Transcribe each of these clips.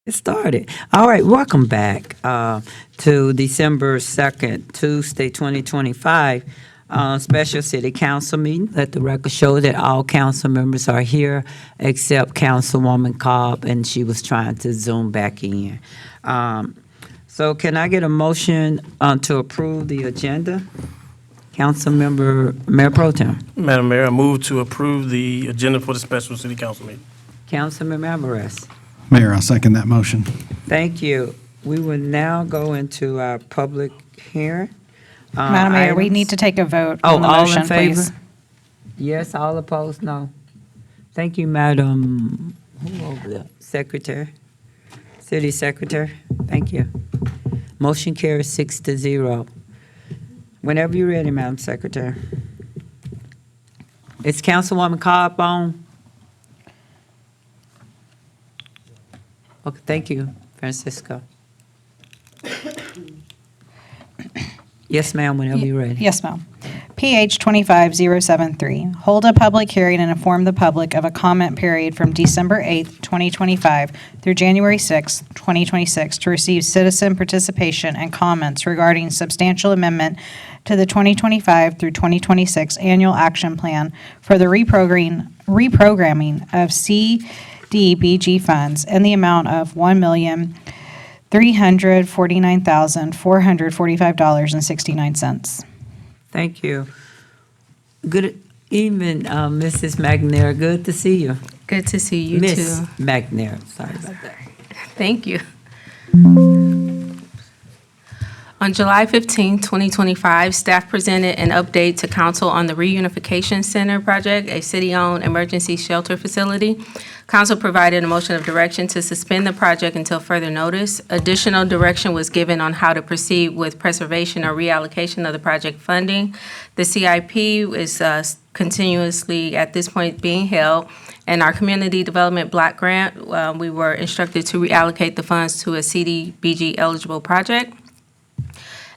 It started. All right, welcome back to December 2nd, Tuesday, 2025, special city council meeting. Let the record show that all council members are here except Councilwoman Cobb, and she was trying to zoom back in. So can I get a motion to approve the agenda? Councilmember, Mayor Pro Tem. Madam Mayor, I move to approve the agenda for the special city council meeting. Councilmember Alvarez. Mayor, I'll second that motion. Thank you. We will now go into our public hearing. Madam Mayor, we items. need to take a vote Oh, on the all motion, in favor? please. Yes, all opposed, no. Thank you, Madam, who over there? Secretary, City Secretary, thank you. Motion carries 6-0. Whenever you're ready, Madam Secretary. Is Councilwoman Cobb on? Okay, thank you, Francisco. Yes, ma'am, whenever you're ready. Yes, ma'am. PH 25073, hold a public hearing and inform the public of a comment period from December 8th, 2025 through January 6th, 2026 to receive citizen participation and comments regarding substantial amendment to the 2025 through 2026 annual action plan for the reprogramming of CDBG funds in the amount of $1,349,445.69. Thank you. Good evening, Mrs. McNair. Good to see you. Good to see you Miss too. McNair, sorry about that. Thank you. On July 15, 2025, staff presented an update to council on the Reunification Center project, a city-owned emergency shelter facility. Council provided a motion of direction to suspend the project until further notice. Additional direction was given on how to proceed with preservation or reallocation of the project funding. The CIP is continuously, at this point, being held. And our Community Development Block Grant, we were instructed to reallocate the funds to a CDBG eligible project.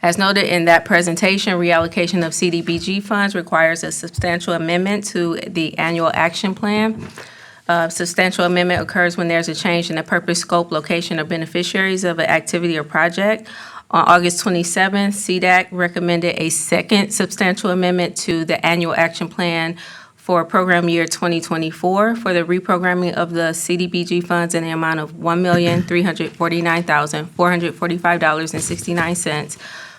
As noted in that presentation, reallocation of CDBG funds requires a substantial amendment to the annual action plan. Substantial amendment occurs when there's a change in the purpose, scope, location, or beneficiaries of an activity or project. On August 27th, CDAC recommended a second substantial amendment to the annual action plan for program year 2024 for the reprogramming of the CDBG funds in the amount of $1,349,445.69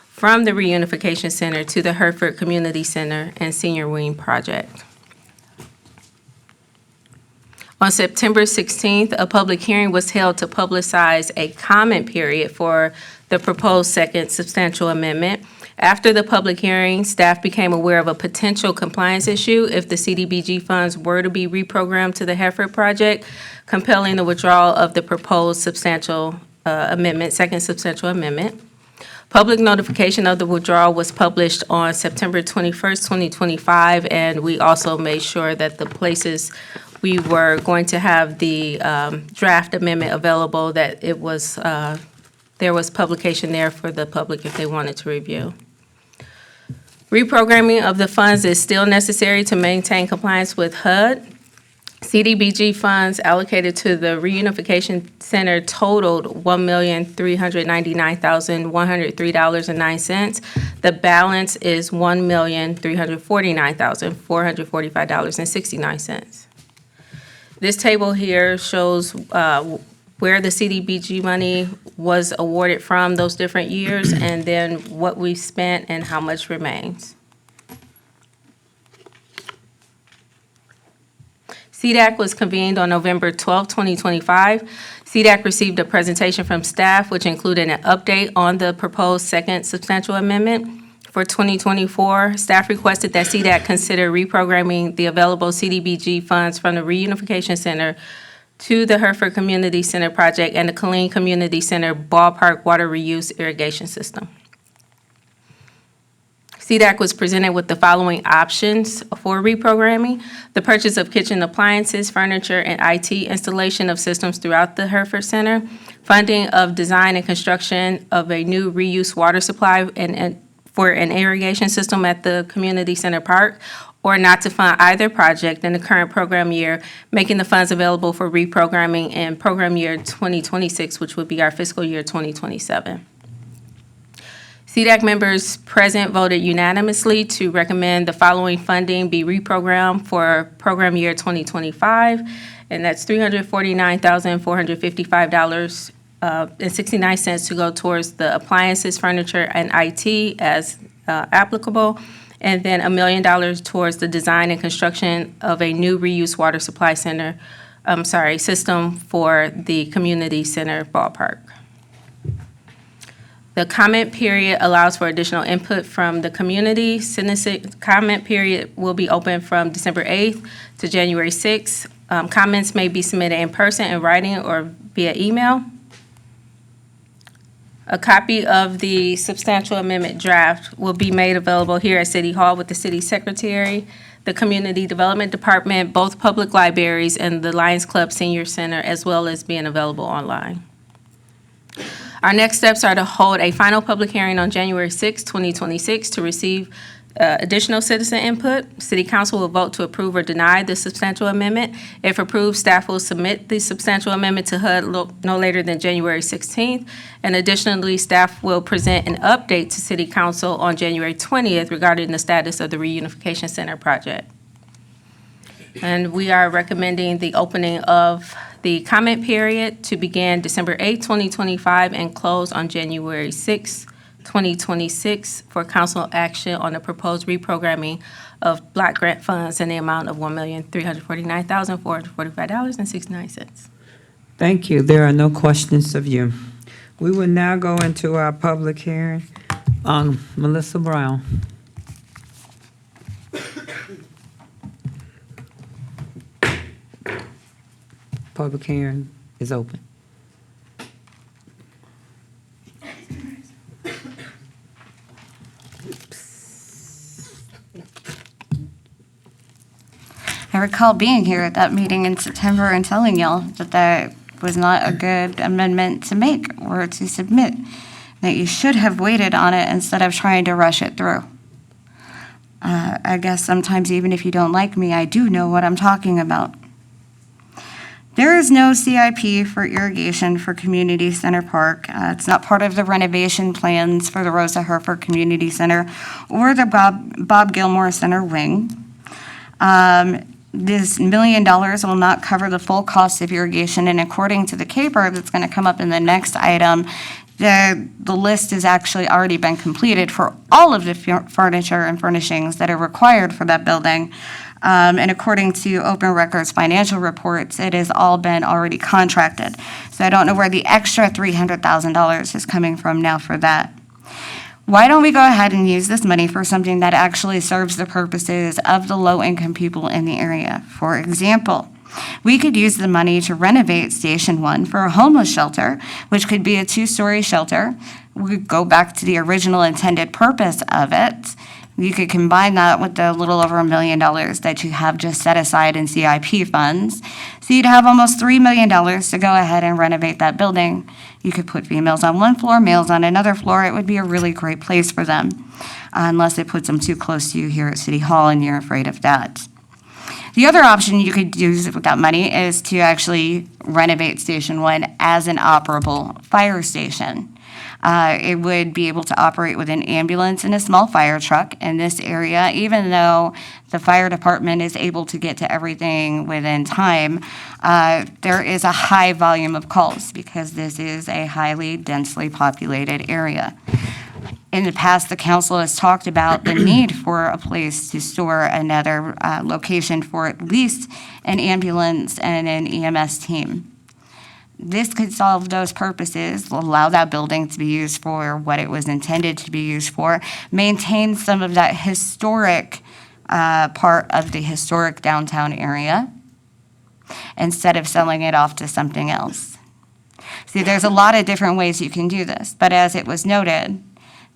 from the Reunification Center to the Hereford Community Center and Senior Wing Project. On September 16th, a public hearing was held to publicize a comment period for the proposed second substantial amendment. After the public hearing, staff became aware of a potential compliance issue if the CDBG funds were to be reprogrammed to the Hereford project, compelling the withdrawal of the proposed substantial amendment, second substantial amendment. Public notification of the withdrawal was published on September 21st, 2025, and we also made sure that the places we were going to have the draft amendment available, that it was, there was publication there for the public if they wanted to review. Reprogramming of the funds is still necessary to maintain compliance with HUD. CDBG funds allocated to the Reunification Center totaled $1,399,103.09. The balance is $1,349,445.69. This table here shows where the CDBG money was awarded from those different years, and then what we spent and how much remains. CDAC was convened on November 12, 2025. CDAC received a presentation from staff, which included an update on the proposed second substantial amendment. For 2024, staff requested that CDAC consider reprogramming the available CDBG funds from the Reunification Center to the Hereford Community Center project and the Killeen Community Center ballpark water reuse irrigation system. CDAC was presented with the following options for reprogramming: the purchase of kitchen appliances, furniture, and IT installation of systems throughout the Hereford Center, funding of design and construction of a new reuse water supply and for an irrigation system at the Community Center Park, or not to fund either project in the current program year, making the funds available for reprogramming in program year 2026, which would be our fiscal year 2027. CDAC members present voted unanimously to recommend the following funding be reprogrammed for program year 2025, and that's $349,455.69 to go towards the appliances, furniture, and IT as applicable, and then $1 million towards the design and construction of a new reuse water supply system for the community center ballpark. The comment period allows for additional input from the community. Comment period will be open from December 8th to January 6th. Comments may be submitted in person, in writing, or via email. A copy of the substantial amendment draft will be made available here at City Hall with the city secretary, the Community Development Department, both public libraries, and the Lions Club Senior Center, as well as being available online. Our next steps are to hold a final public hearing on January 6, 2026, to receive additional citizen input. City Council will vote to approve or deny the substantial amendment. If approved, staff will submit the substantial amendment to HUD no later than January 16th. And additionally, staff will present an update to City Council on January 20th regarding the status of the Reunification Center project. And we are recommending the opening of the comment period to begin December 8, 2025, and close on January 6, 2026 for council action on the proposed reprogramming of block grant funds in the amount of $1,349,445.69. Thank you. There are no questions of you. We will now go into our public hearing on Melissa Brown. Public hearing is open. I recall being here at that meeting in September and telling y'all that that was not a good amendment to make or to submit, that you should have waited on it instead of trying to rush it through. I guess sometimes even if you don't like me, I do know what I'm talking about. There is no CIP for irrigation for Community Center Park. It's not part of the renovation plans for the Rosa Herford Community Center or the Bob Gilmore Center wing. This $1 million will not cover the full cost of irrigation, and according to the CAPER that's going to come up in the next item, the list has actually already been completed for all of the furniture and furnishings that are required for that building. And according to Open Records financial reports, it has all been already contracted. So I don't know where the extra $300,000 is coming from now for that. Why don't we go ahead and use this money for something that actually serves the purposes of the low-income people in the area? For example, we could use the money to renovate Station 1 for a homeless shelter, which could be a 2-story shelter. We could go back to the original intended purpose of it. You could combine that with the little over $1 million that you have just set aside in CIP funds. So you'd have almost $3 million to go ahead and renovate that building. You could put females on one floor, males on another floor. It would be a really great place for them, unless it puts them too close to you here at City Hall and you're afraid of that. The other option you could use with that money is to actually renovate Station 1 as an operable fire station. It would be able to operate with an ambulance and a small fire truck in this area, even though the fire department is able to get to everything within time. There is a high volume of calls because this is a highly densely populated area. In the past, the council has talked about the need for a place to store another location for at least an ambulance and an EMS team. This could solve those purposes, allow that building to be used for what it was intended to be used for, maintain some of that historic part of the historic downtown area, instead of selling it off to something else. See, there's a lot of different ways you can do this, but as it was noted,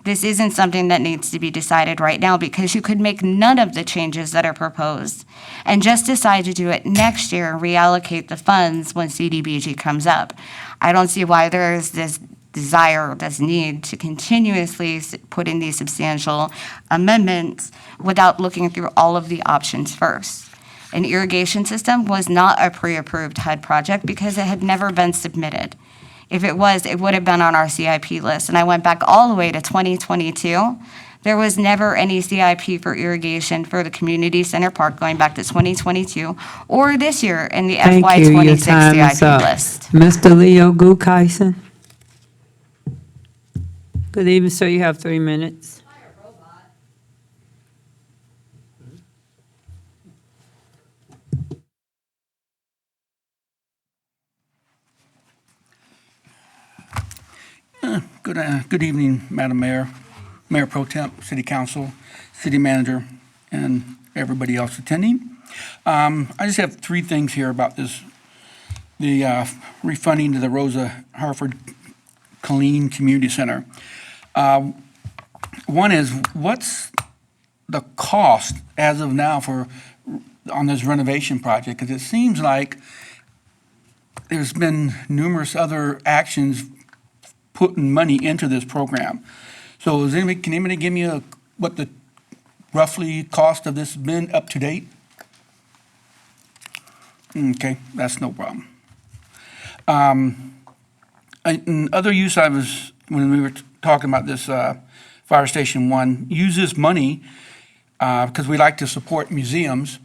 this isn't something that needs to be decided right now because you could make none of the changes that are proposed and just decide to do it next year and reallocate the funds when CDBG comes up. I don't see why there's this desire or this need to continuously put in these substantial amendments without looking through all of the options first. An irrigation system was not a pre-approved HUD project because it had never been submitted. If it was, it would have been on our CIP list. And I went back all the way to 2022. There was never any CIP for irrigation for the community center park going back to 2022 or this year in the Thank FY you. Your '26 time is CIP up. list. Mr. Leo Gukeisen. Good evening, sir. You have 3 minutes. Good evening, Madam Mayor, Mayor Pro Temp, City Council, City Manager, and everybody else attending. I just have three things here about this, the refunding to the Rosa Harford Colleen Community Center. One is, what's the cost as of now on this renovation project? Because it seems like there's been numerous other actions putting money into this program. So can anybody give me what the roughly cost of this has been up to date? Okay, that's no problem. And other use when we were talking about this Fire Station 1, use this money because we like to support museums.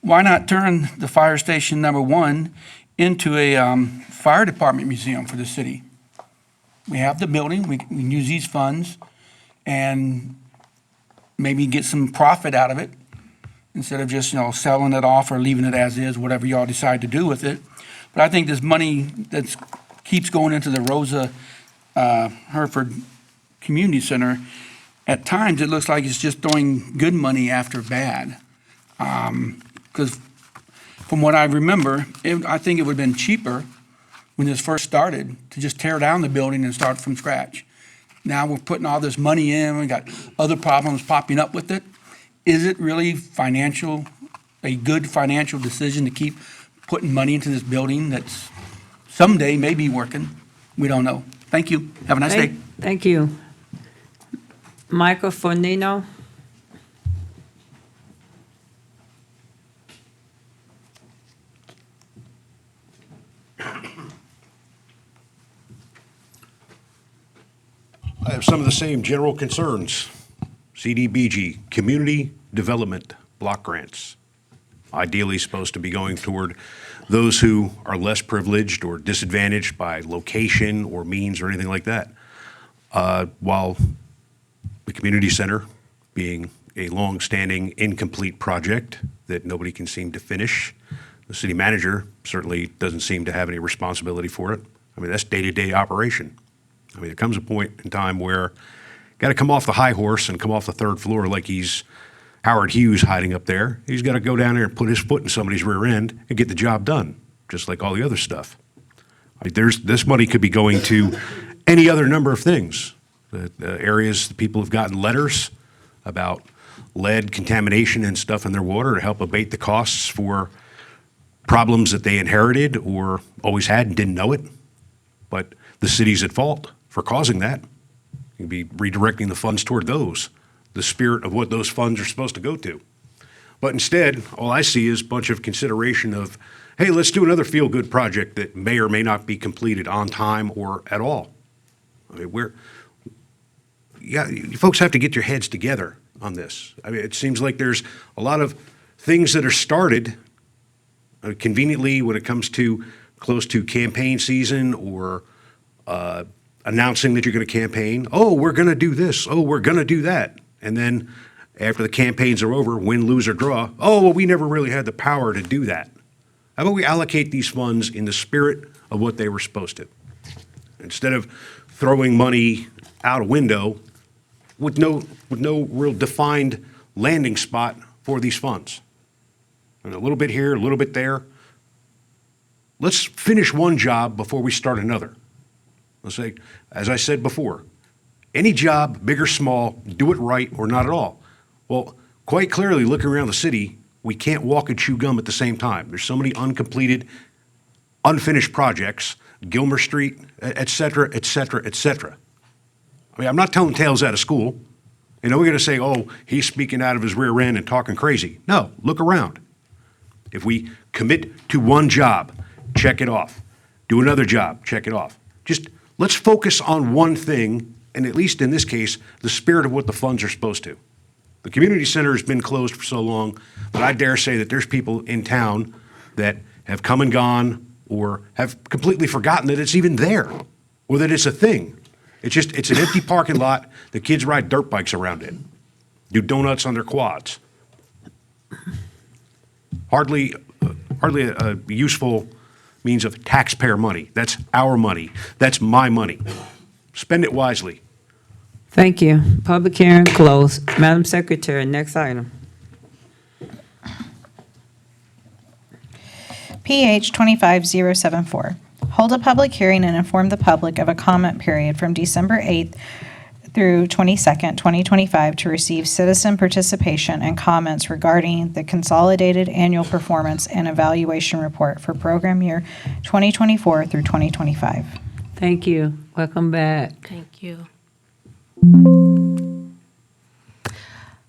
Why not turn the Fire Station number 1 into a fire department museum for the city? We have the building, we can use these funds and maybe get some profit out of it instead of just, selling it off or leaving it as is, whatever y'all decide to do with it. But I think this money that keeps going into the Rosa Hereford Community Center, at times it looks like it's just throwing good money after bad. Because from what I remember, I think it would have been cheaper when this first started to just tear down the building and start from scratch. Now we're putting all this money in, we got other problems popping up with it. Is it really a good financial decision to keep putting money into this building that's someday may be working? We don't know. Thank you. Have a nice day. Thank you. Michael Fornino. I have some of the same general concerns. CDBG, Community Development Block Grants. Ideally supposed to be going toward those who are less privileged or disadvantaged by location or means or anything like that. While the community center being a long-standing incomplete project that nobody can seem to finish, the city manager certainly doesn't seem to have any responsibility for it. I mean, that's day-to-day operation. I mean, there comes a point in time where got to come off the high horse and come off the third floor like he's Howard Hughes hiding up there. He's got to go down there and put his foot in somebody's rear end and get the job done, just like all the other stuff. Like this money could be going to any other number of things. The areas that people have gotten letters about lead contamination and stuff in their water to help abate the costs for problems that they inherited or always had and didn't know it. But the city's at fault for causing that. You'd be redirecting the funds toward those, the spirit of what those funds are supposed to go to. But instead, all I see is a bunch of consideration of, hey, let's do another feel-good project that may or may not be completed on time or at all. I mean, you folks have to get your heads together on this. I mean, it seems like there's a lot of things that are started conveniently when it comes to close to campaign season or announcing that you're going to campaign. Oh, we're going to do this. Oh, we're going to do that. And then after the campaigns are over, win, lose, or draw, oh, well, we never really had the power to do that. How about we allocate these funds in the spirit of what they were supposed to? Instead of throwing money out a window with no real defined landing spot for these funds. And a little bit here, a little bit there. Let's finish one job before we start another. Let's say, as I said before, any job, big or small, do it right or not at all. Well, quite clearly, looking around the city, we can't walk and chew gum at the same time. There's so many uncompleted, unfinished projects Gilmer Street, et cetera, et cetera, et cetera. I mean, I'm not telling tales out of school. You know, we're going to say, oh, he's speaking out of his rear end and talking crazy. No, look around. If we commit to one job, check it off. Do another job, check it off. Just let's focus on one thing, and at least in this case, the spirit of what the funds are supposed to. The community center has been closed for so long, but I dare say that there's people in town that have come and gone or have completely forgotten that it's even there or that it's a thing. It's an empty parking lot. The kids ride dirt bikes around it, do donuts on their quads. Hardly a useful means of taxpayer money. That's our money. That's my money. Spend it wisely. Thank you. Public hearing closed. Madam Secretary, next item. PH 25074. Hold a public hearing and inform the public of a comment period from December 8th through 22nd, 2025, to receive citizen participation and comments regarding the Consolidated Annual Performance and Evaluation Report for program year 2024 through 2025. Thank you. Welcome back. Thank you.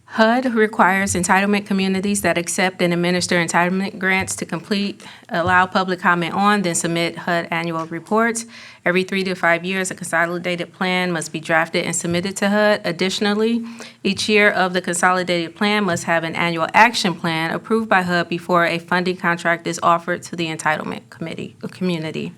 HUD requires entitlement communities that accept and administer entitlement grants to complete, allow public comment on, then submit HUD annual reports. Every 3 to 5 years, a consolidated plan must be drafted and submitted to HUD. Additionally, each year of the consolidated plan must have an annual action plan approved by HUD before a funding contract is offered to the entitlement community.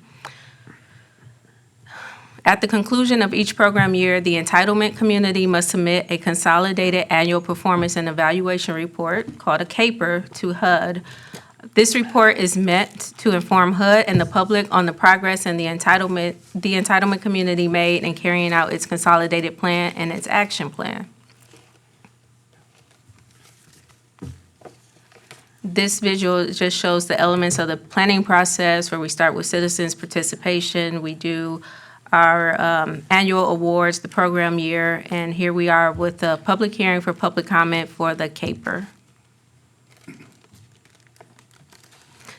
At the conclusion of each program year, the entitlement community must submit a consolidated annual performance and evaluation report, called a CAPER, to HUD. This report is meant to inform HUD and the public on the progress and the entitlement community made in carrying out its consolidated plan and its action plan. This visual just shows the elements of the planning process, where we start with citizens' participation. We do our annual awards, the program year, and here we are with the public hearing for public comment for the CAPER.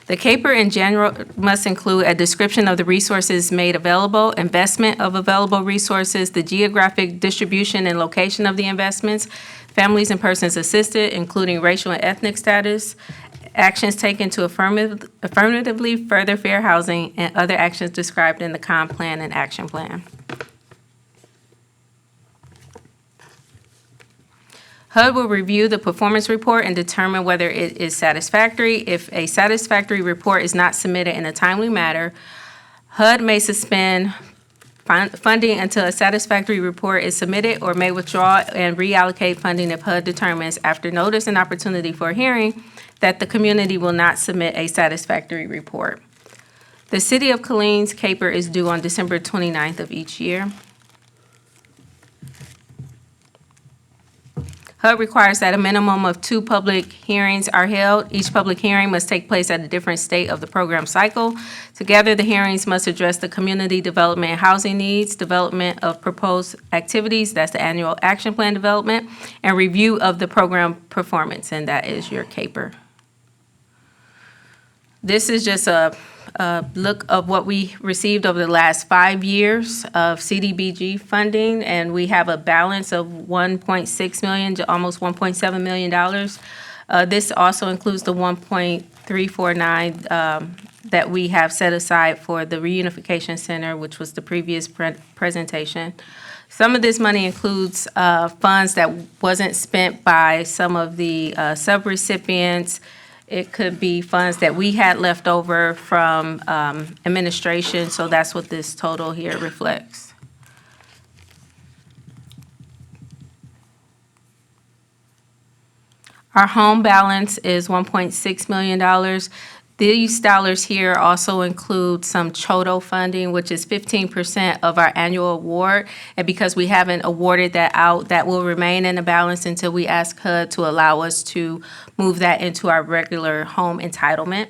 The CAPER in general must include a description of the resources made available, investment of available resources, the geographic distribution and location of the investments, families and persons assisted, including racial and ethnic status, actions taken to affirmatively further fair housing, and other actions described in the comp plan and action plan. HUD will review the performance report and determine whether it is satisfactory. If a satisfactory report is not submitted in a timely manner, HUD may suspend funding until a satisfactory report is submitted, or may withdraw and reallocate funding if HUD determines, after notice and opportunity for a hearing, that the community will not submit a satisfactory report. The City of Killeen's CAPER is due on December 29th of each year. HUD requires that a minimum of 2 public hearings are held. Each public hearing must take place at a different state of the program cycle. Together, the hearings must address the community development and housing needs, development of proposed activities, that's the annual action plan development, and review of the program performance, and that is your CAPER. This is just a look of what we received over the last 5 years of CDBG funding, and we have a balance of $1.6 million to almost $1.7 million. This also includes the $1.349 that we have set aside for the Reunification Center, which was the previous presentation. Some of this money includes funds that wasn't spent by some of the subrecipients. It could be funds that we had left over from administration, so that's what this total here reflects. Our home balance is $1.6 million. These dollars here also include some CHOTO funding, which is 15% of our annual award. And because we haven't awarded that out, that will remain in the balance until we ask HUD to allow us to move that into our regular home entitlement.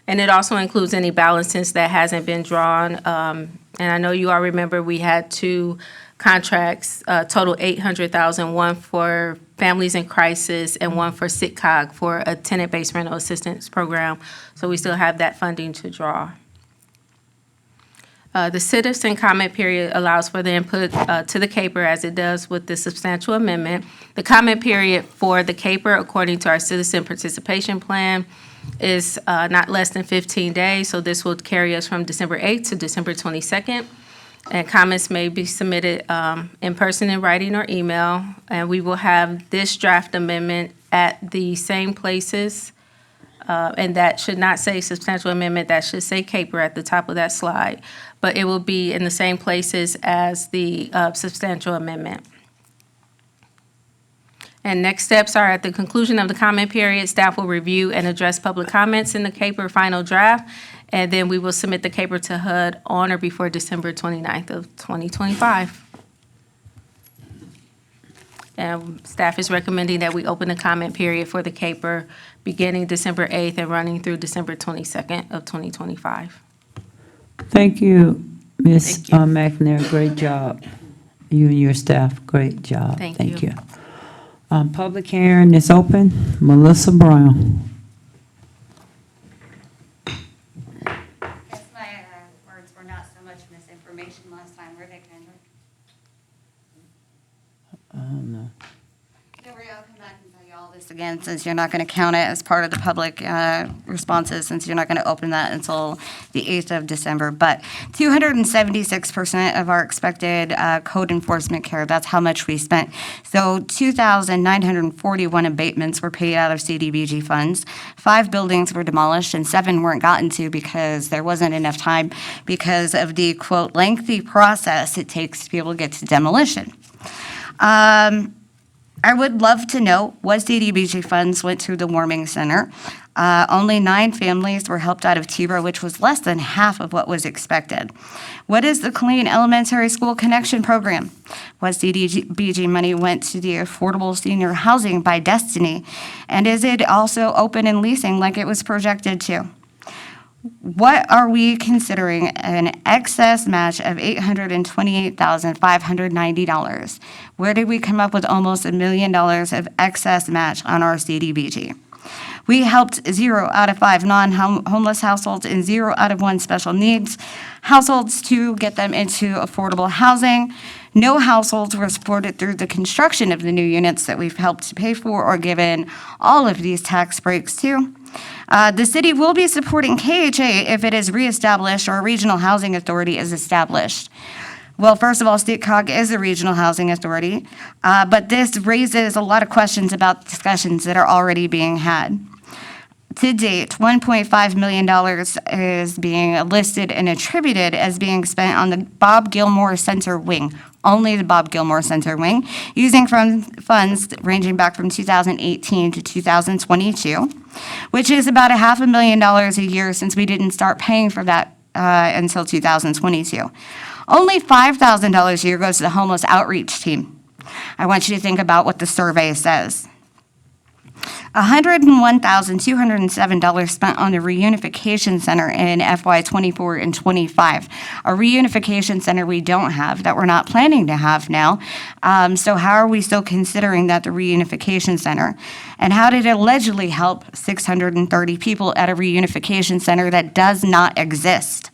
And it also includes any balances that hasn't been drawn. And I know you all remember we had 2 contracts, total $800,000, one for families in crisis and one for SITCOG for a tenant-based rental assistance program. So we still have that funding to draw. The citizen comment period allows for the input to the CAPER as it does with the substantial amendment. The comment period for the CAPER, according to our citizen participation plan, is not less than 15 days, so this will carry us from December 8th to December 22nd. And comments may be submitted in person, in writing, or email. And we will have this draft amendment at the same places. And that should not say substantial amendment, that should say CAPER at the top of that slide. But it will be in the same places as the substantial amendment. And next steps are at the conclusion of the comment period, staff will review and address public comments in the CAPER final draft. And then we will submit the CAPER to HUD on or before December 29th of 2025. And staff is recommending that we open the comment period for the CAPER beginning December 8th and running through December 22nd of 2025. Thank you, Ms. Thank you. McNair. Great job. You and your staff, great job. Thank you. Public hearing is open. Melissa Brown. Guess my words were not so much misinformation last time, were they, Kendrick? Oh, no. Gabrielle, I'll come back and tell you all this again, since you're not going to count it as part of the public responses, since you're not going to open that until the 8th of December. But 276% of our expected code enforcement care, that's how much we spent. So 2,941 abatements were paid out of CDBG funds. 5 buildings were demolished and 7 weren't gotten to because there wasn't enough time because of the, quote, lengthy process it takes to be able to get to demolition. I would love to know what CDBG funds went to the warming center. Only 9 families were helped out of TBRA, which was less than half of what was expected. What is the Clean Elementary School Connection Program? What CDBG money went to the Affordable Senior Housing by Destiny? And is it also open and leasing like it was projected to? What are we considering an excess match of $828,590? Where did we come up with almost $1 million of excess match on our CDBG? We helped 0 out of 5 non-homeless households and 0 out of 1 special needs households to get them into affordable housing. No households were supported through the construction of the new units that we've helped to pay for or given all of these tax breaks to. The city will be supporting KHA if it is reestablished or a regional housing authority is established. Well, first of all, State COG is a regional housing authority, but this raises a lot of questions about discussions that are already being had. To date, $1.5 million is being listed and attributed as being spent on the Bob Gilmore Center wing, only the Bob Gilmore Center wing, using from funds ranging back from 2018 to 2022, which is about $500,000 a year since we didn't start paying for that until 2022. Only $5,000 a year goes to the homeless outreach team. I want you to think about what the survey says. $101,207 spent on the reunification center in FY '24 and '25. A reunification center we don't have, that we're not planning to have now. So how are we still considering that the reunification center? And how did it allegedly help 630 people at a reunification center that does not exist?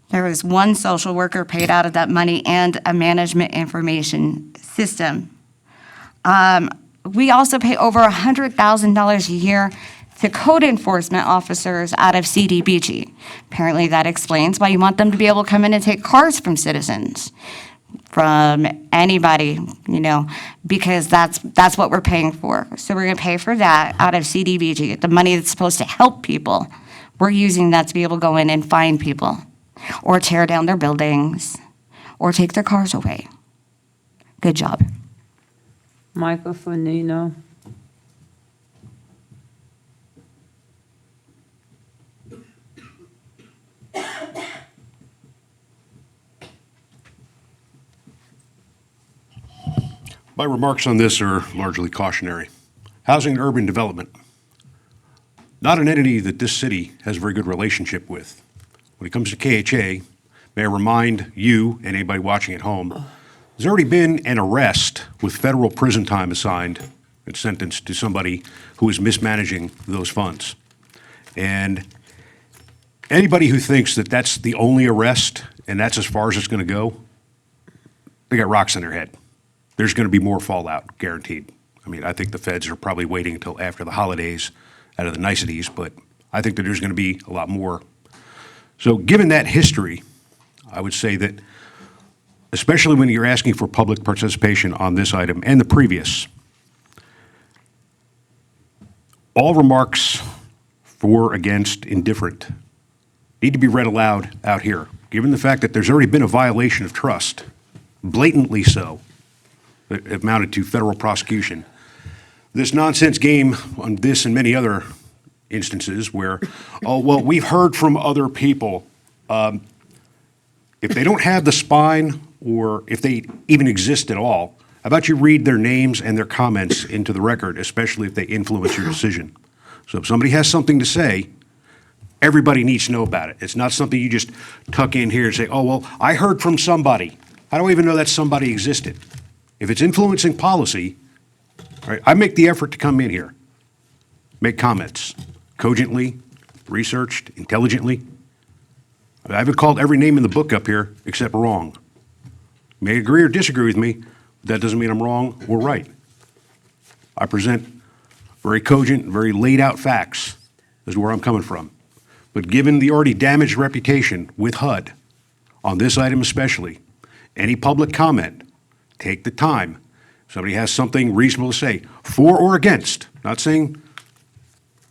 There was 1 social worker paid out of that money and a management information system. We also pay over $100,000 a year to code enforcement officers out of CDBG. Apparently that explains why you want them to be able to come in and take cars from citizens, from anybody, because that's what we're paying for. So we're gonna pay for that out of CDBG, the money that's supposed to help people. We're using that to be able to go in and find people, or tear down their buildings, or take their cars away. Good job. Michael Funino. My remarks on this are largely cautionary. Housing and urban development, not an entity that this city has a very good relationship with. When it comes to KHA, may I remind you and anybody watching at home, there's already been an arrest with federal prison time assigned and sentenced to somebody who is mismanaging those funds. And anybody who thinks that that's the only arrest and that's as far as it's going to go, they got rocks in their head. There's going to be more fallout, guaranteed. I mean, I think the feds are probably waiting until after the holidays out of the niceties, but I think that there's going to be a lot more. So given that history, I would say that, especially when you're asking for public participation on this item and the previous, all remarks for, against, indifferent need to be read aloud out here, given the fact that there's already been a violation of trust, blatantly so, that amounted to federal prosecution. This nonsense game on this and many other instances where, oh, well, we've heard from other people. If they don't have the spine, or if they even exist at all, how about you read their names and their comments into the record, especially if they influence your decision? So if somebody has something to say, everybody needs to know about it. It's not something you just tuck in here and say, oh, well, I heard from somebody. How do I even know that somebody existed? If it's influencing policy, all right, I make the effort to come in here, make comments, cogently, researched, intelligently. I haven't called every name in the book up here except wrong. You may agree or disagree with me, but that doesn't mean I'm wrong or right. I present very cogent, very laid out facts is where I'm coming from. But given the already damaged reputation with HUD, on this item especially, any public comment, take the time. If somebody has something reasonable to say, for or against, not saying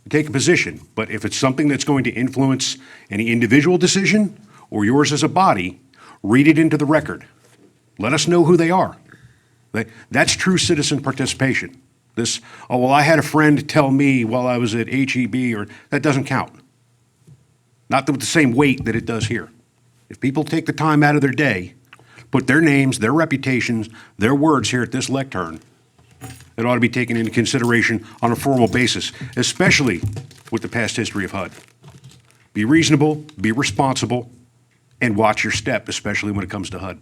take a position, but if it's something that's going to influence any individual decision or yours as a body, read it into the record. Let us know who they are. That's true citizen participation. This, oh, well, I had a friend tell me while I was at HEB, or that doesn't count. Not with the same weight that it does here. If people take the time out of their day, put their names, their reputations, their words here at this lectern, it ought to be taken into consideration on a formal basis, especially with the past history of HUD. Be reasonable, be responsible, and watch your step, especially when it comes to HUD.